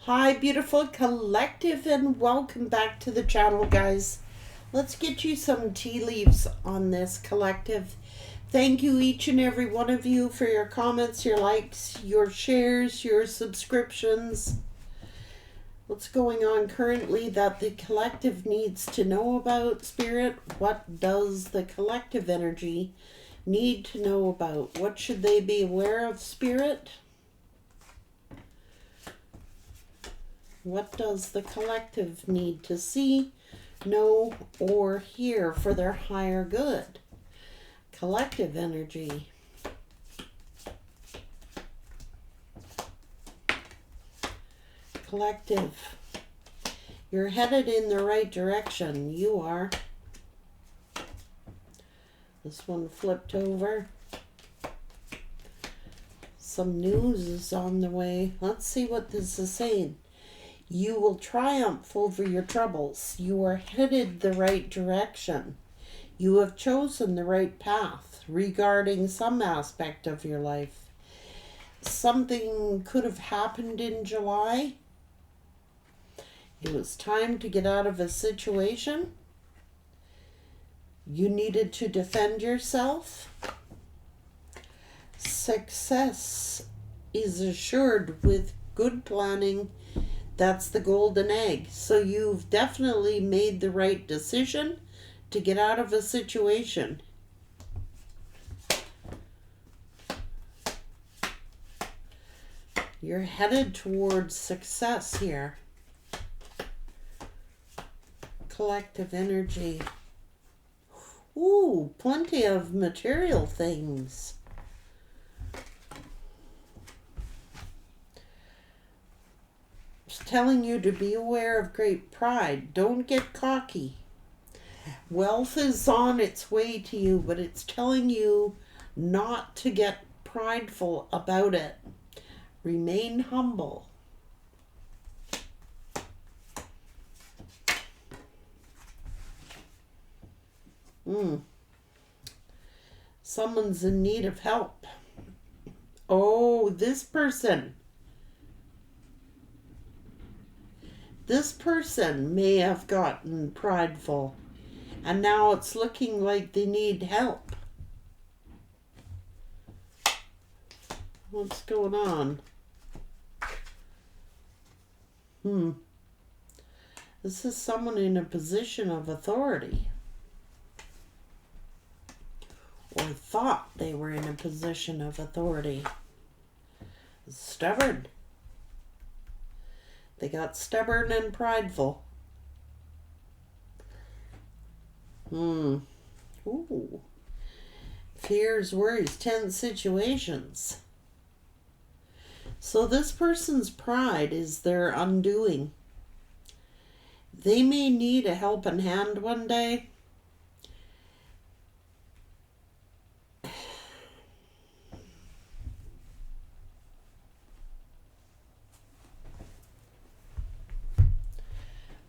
Hi, beautiful collective, and welcome back to the channel, guys. Let's get you some tea leaves on this collective. Thank you, each and every one of you, for your comments, your likes, your shares, your subscriptions. What's going on currently that the collective needs to know about, Spirit? What does the collective energy need to know about? What should they be aware of, Spirit? What does the collective need to see, know, or hear for their higher good? Collective energy. Collective. You're headed in the right direction. You are. This one flipped over. Some news is on the way. Let's see what this is saying. You will triumph over your troubles. You are headed the right direction. You have chosen the right path regarding some aspect of your life. Something could have happened in July. It was time to get out of a situation. You needed to defend yourself. Success is assured with good planning. That's the golden egg. So you've definitely made the right decision to get out of a situation. You're headed towards success here. Collective energy. Ooh, plenty of material things. Telling you to be aware of great pride. Don't get cocky. Wealth is on its way to you, but it's telling you not to get prideful about it. Remain humble. Someone's in need of help. Oh, this person may have gotten prideful, and now it's looking like they need help. What's going on? This is someone in a position of authority, or thought they were in a position of authority. Stubborn. They got stubborn and prideful. Ooh. Fears, worries, tense situations. So this person's pride is their undoing. They may need a helping hand one day.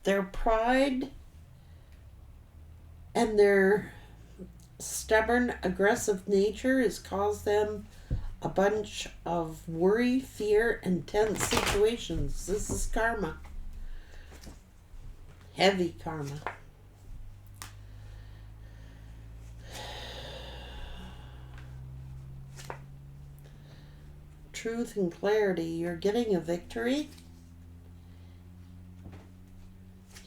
Their pride and their stubborn, aggressive nature has caused them a bunch of worry, fear, and tense situations. This is karma. Heavy karma. Truth and clarity. You're getting a victory.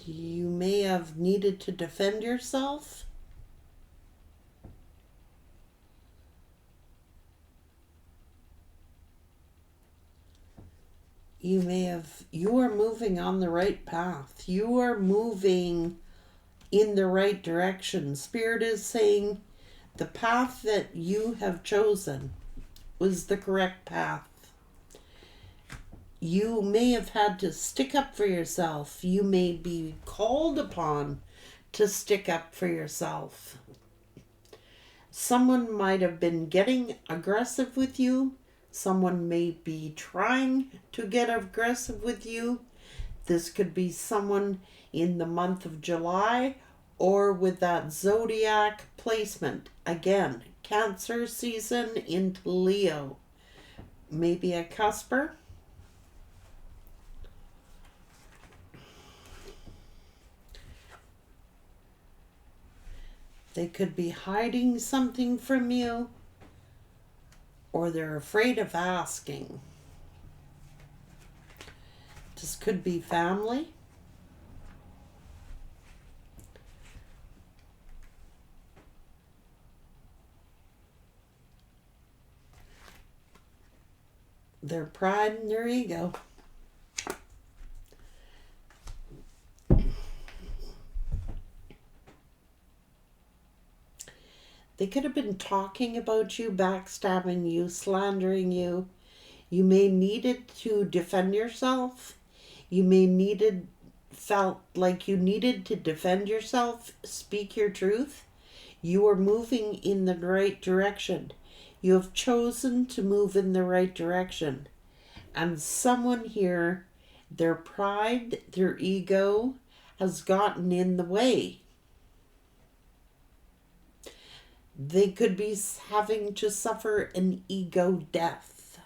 You may have needed to defend yourself. You are moving on the right path. You are moving in the right direction. Spirit is saying the path that you have chosen was the correct path. You may have had to stick up for yourself. You may be called upon to stick up for yourself. Someone might have been getting aggressive with you. Someone may be trying to get aggressive with you. This could be someone in the month of July or with that zodiac placement. Again, Cancer season into Leo. Maybe a cusper. They could be hiding something from you, or they're afraid of asking. This could be family. Their pride and their ego. They could have been talking about you, backstabbing you, slandering you. You may needed to defend yourself. You may felt like you needed to defend yourself, speak your truth. You are moving in the right direction. You have chosen to move in the right direction. And someone here, their pride, their ego has gotten in the way. They could be having to suffer an ego death.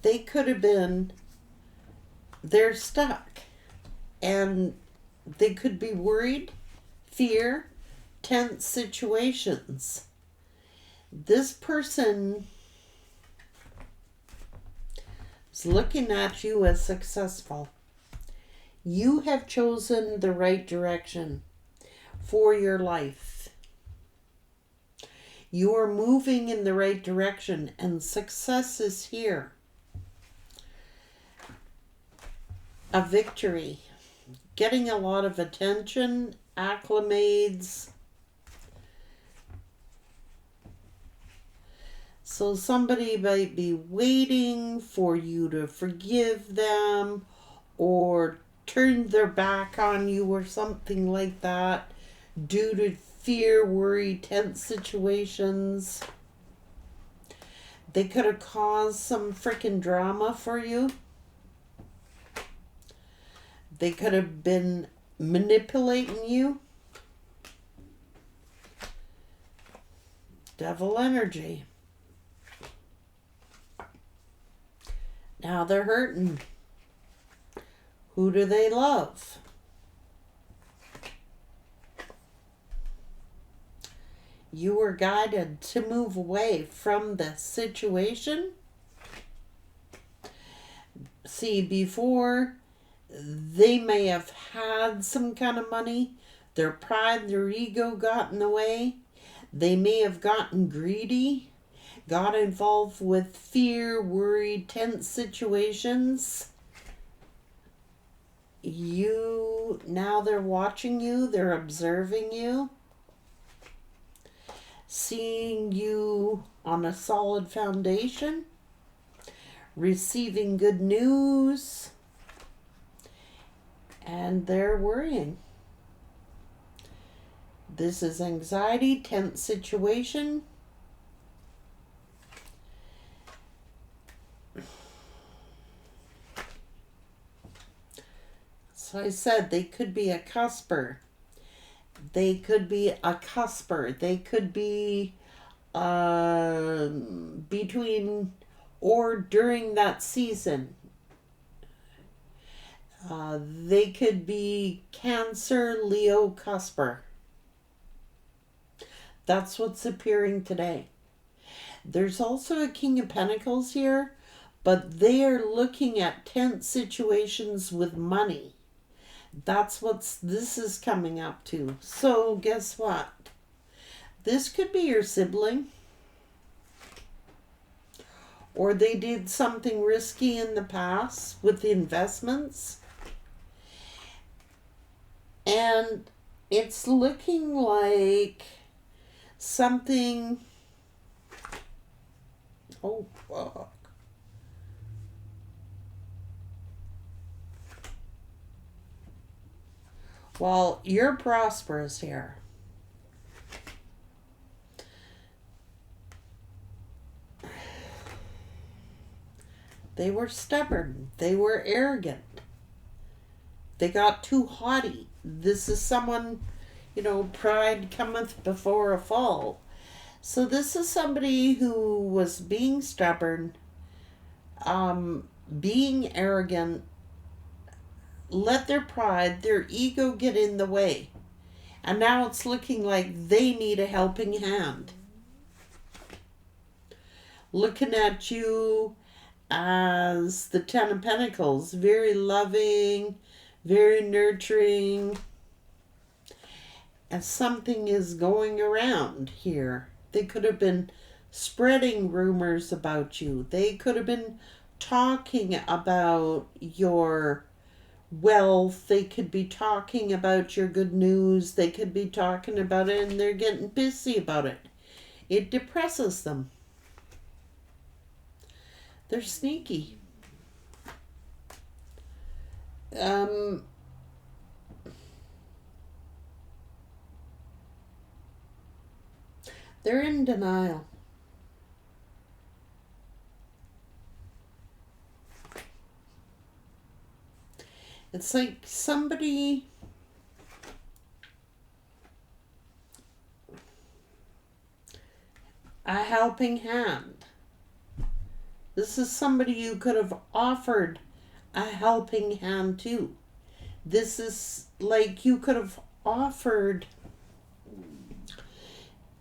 They could have been, they're stuck. And they could be worried, fear, tense situations. This person is looking at you as successful. You have chosen the right direction for your life. You are moving in the right direction and success is here. A victory. Getting a lot of attention, acclimates. So somebody might be waiting for you to forgive them or turn their back on you or something like that due to fear, worry, tense situations. They could have caused some freaking drama for you. They could have been manipulating you. Devil energy. Now they're hurting. Who do they love? You were guided to move away from the situation. See, before they may have had some kind of money. Their pride, their ego got in the way. They may have gotten greedy, got involved with fear, worry, tense situations. Now they're watching you, they're observing you, seeing you on a solid foundation, receiving good news. And they're worrying. This is anxiety, tense situation. So I said they could be a cusper. They could be a cusper. They could be between or during that season. They could be Cancer, Leo, Cusper. That's what's appearing today. There's also a King of Pentacles here, but they are looking at tense situations with money. That's what this is coming up to. So guess what? This could be your sibling. Or they did something risky in the past with investments. And it's looking like something... Oh, fuck. Well, you're prosperous here. They were stubborn. They were arrogant. They got too haughty. This is someone, pride cometh before a fall. So this is somebody who was being stubborn, being arrogant, let their pride, their ego get in the way. And now it's looking like they need a helping hand. Looking at you as the Ten of Pentacles, very loving, very nurturing. And something is going around here. They could have been spreading rumors about you. They could have been talking about your wealth. They could be talking about your good news. They could be talking about it, and they're getting busy about it. It depresses them. They're sneaky. They're in denial. It's like somebody a helping hand. This is somebody you could have offered a helping hand to. This is like you could have offered.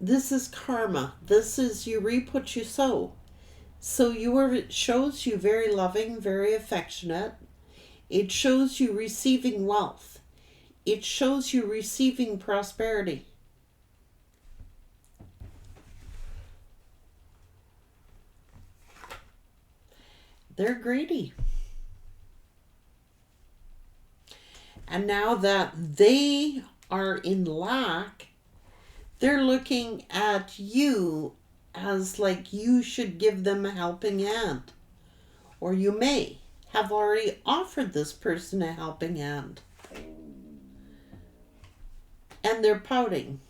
This is karma. This is you reap what you sow. So it shows you very loving, very affectionate. It shows you receiving wealth. It shows you receiving prosperity. They're greedy. And now that they are in lack, they're looking at you as like you should give them a helping hand. Or you may have already offered this person a helping hand. And they're pouting.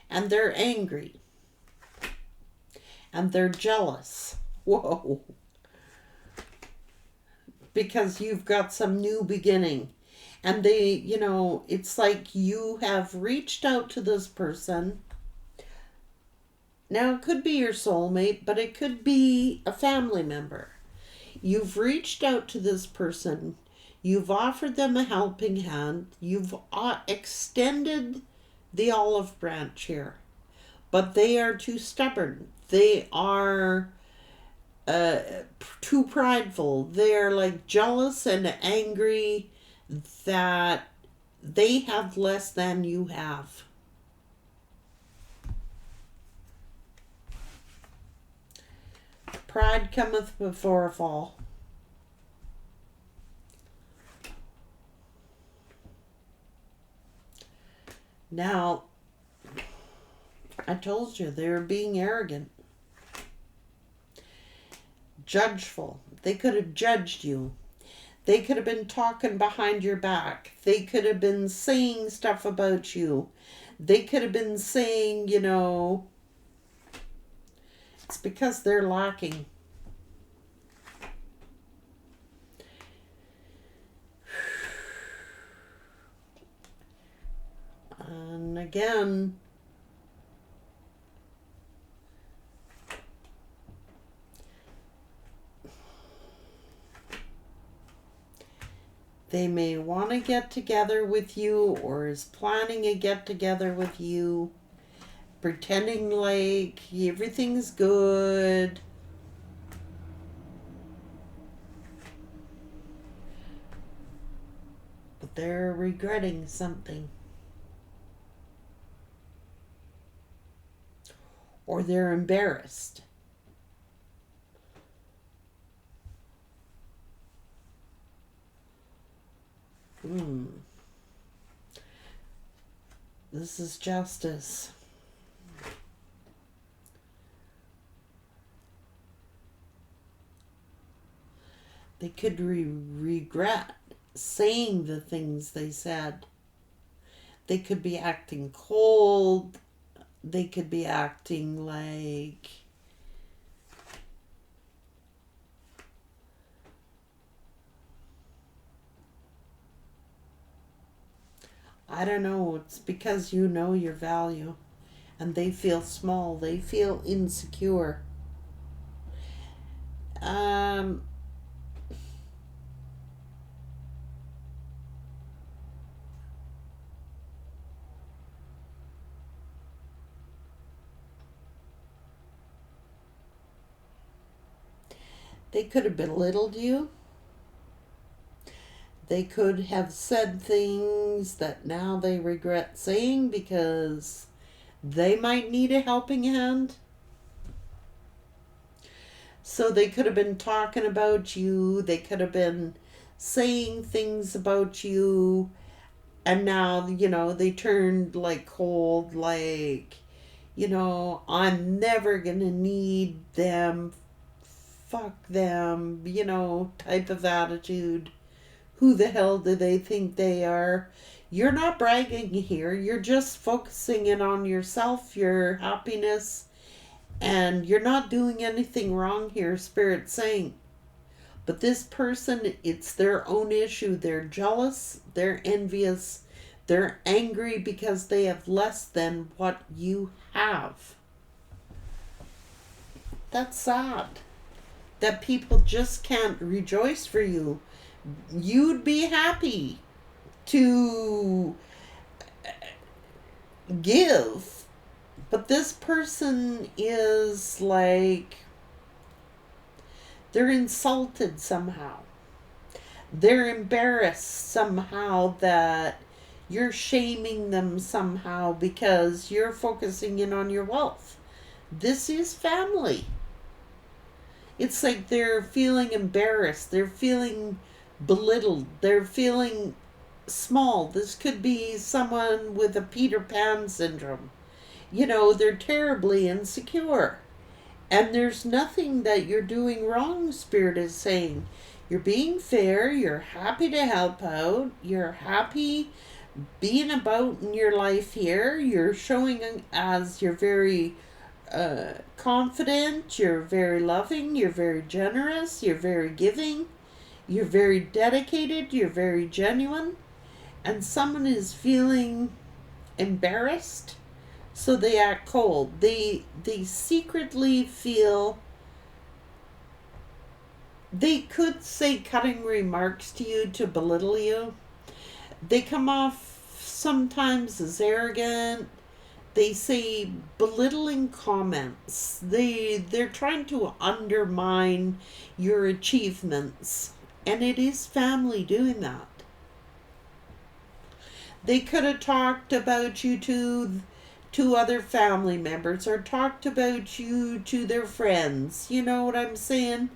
And they're angry. And they're jealous. Whoa. Because you've got some new beginning. And they, it's like you have reached out to this person. Now, it could be your soulmate, but it could be a family member. You've reached out to this person. You've offered them a helping hand. You've extended the olive branch here. But they are too stubborn. They are too prideful. They're like jealous and angry that they have less than you have. Pride cometh before a fall. Now, I told you they're being arrogant. Judgeful. They could have judged you. They could have been talking behind your back. They could have been saying stuff about you. They could have been saying, it's because they're lacking. And again, they may want to get together with you or is planning a get together with you, pretending like everything's good. But they're regretting something. Or they're embarrassed. This is justice. They could regret saying the things they said. They could be acting cold. They could be acting like I don't know. It's because you know your value and they feel small. They feel insecure. They could have belittled you. They could have said things that now they regret saying because they might need a helping hand. So they could have been talking about you. They could have been saying things about you. And now, they turned like cold, like, I'm never going to need them. Fuck them, type of attitude. Who the hell do they think they are? You're not bragging here. You're just focusing in on yourself, your happiness, and you're not doing anything wrong here, Spirit's saying. But this person, it's their own issue. They're jealous, they're envious, they're angry because they have less than what you have. That's sad. That people just can't rejoice for you. You'd be happy to give, but this person is like, they're insulted somehow. They're embarrassed somehow that you're shaming them somehow because you're focusing in on your wealth. This is family. It's like they're feeling embarrassed. They're feeling belittled. They're feeling small. This could be someone with a Peter Pan syndrome. They're terribly insecure. And there's nothing that you're doing wrong, Spirit is saying. You're being fair. You're happy to help out. You're happy being about in your life here. You're showing as you're very confident. You're very loving. You're very generous. You're very giving. You're very dedicated, you're very genuine, and someone is feeling embarrassed, so they act cold. They secretly feel, they could say cutting remarks to you to belittle you. They come off sometimes as arrogant. They say belittling comments. They're trying to undermine your achievements. And it is family doing that. They could have talked about you to other family members or talked about you to their friends. You know what I'm saying?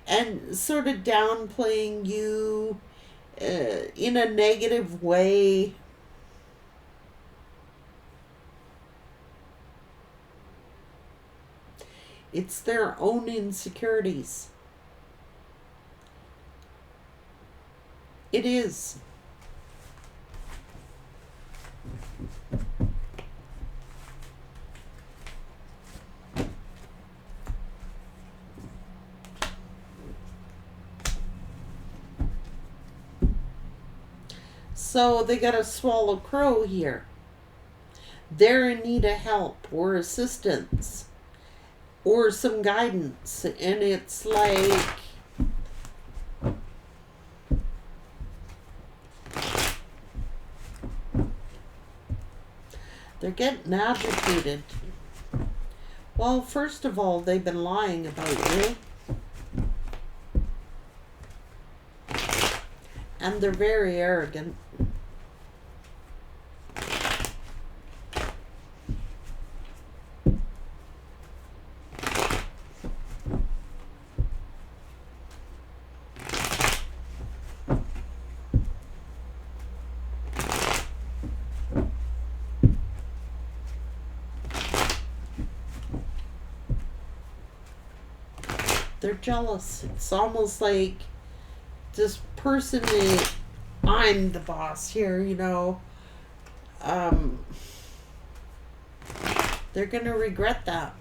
And sort of downplaying you in a negative way. It's their own insecurities. It is. So they gotta swallow crow here. They're in need of help or assistance or some guidance, and it's like, they're getting agitated. Well, first of all, they've been lying about you. And they're very arrogant. They're jealous. It's almost like this person is, I'm the boss here, they're going to regret that.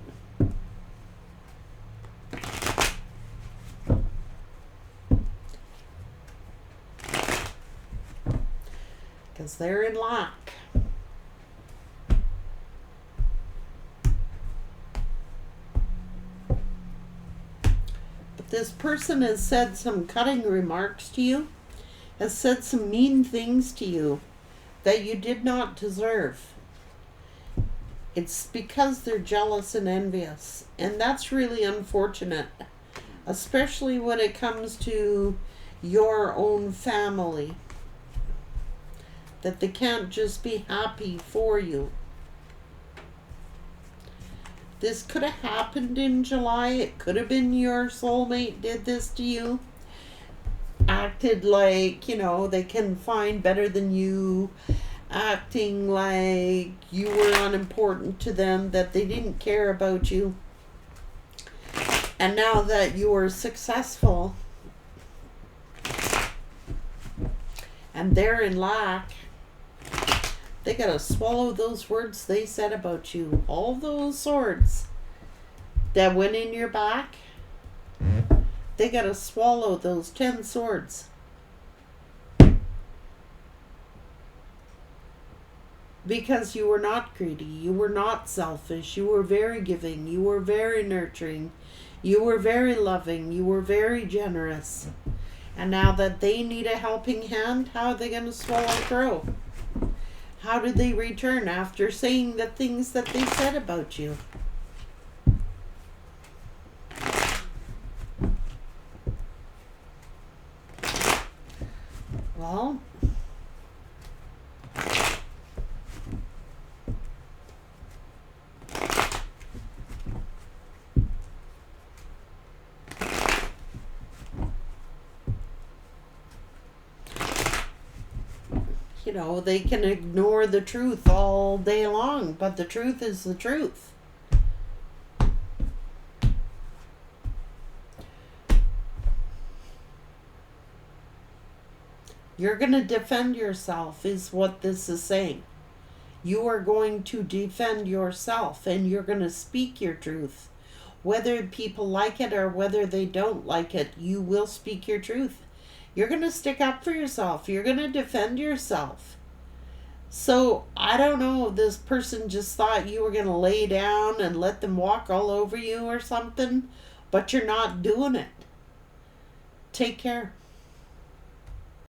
Because they're in lack. This person has said some cutting remarks to you, has said some mean things to you that you did not deserve. It's because they're jealous and envious, and that's really unfortunate. especially when it comes to your own family, that they can't just be happy for you. This could have happened in July. It could have been your soulmate did this to you. Acted like, they can find better than you. Acting like you were unimportant to them, that they didn't care about you. And now that you are successful and they're in lack, they gotta swallow those words they said about you. All those swords that went in your back, they gotta swallow those 10 swords. Because you were not greedy, you were not selfish, you were very giving, you were very nurturing, you were very loving, you were very generous. And now that they need a helping hand, how are they going to swallow a crow? How do they return after saying the things that they said about you? Well, they can ignore the truth all day long, but the truth is the truth. You're going to defend yourself, is what this is saying. You are going to defend yourself, and you're going to speak your truth. Whether people like it or whether they don't like it, you will speak your truth. You're going to stick up for yourself. You're going to defend yourself. So, I don't know, this person just thought you were going to lay down and let them walk all over you or something, but you're not doing it. Take care.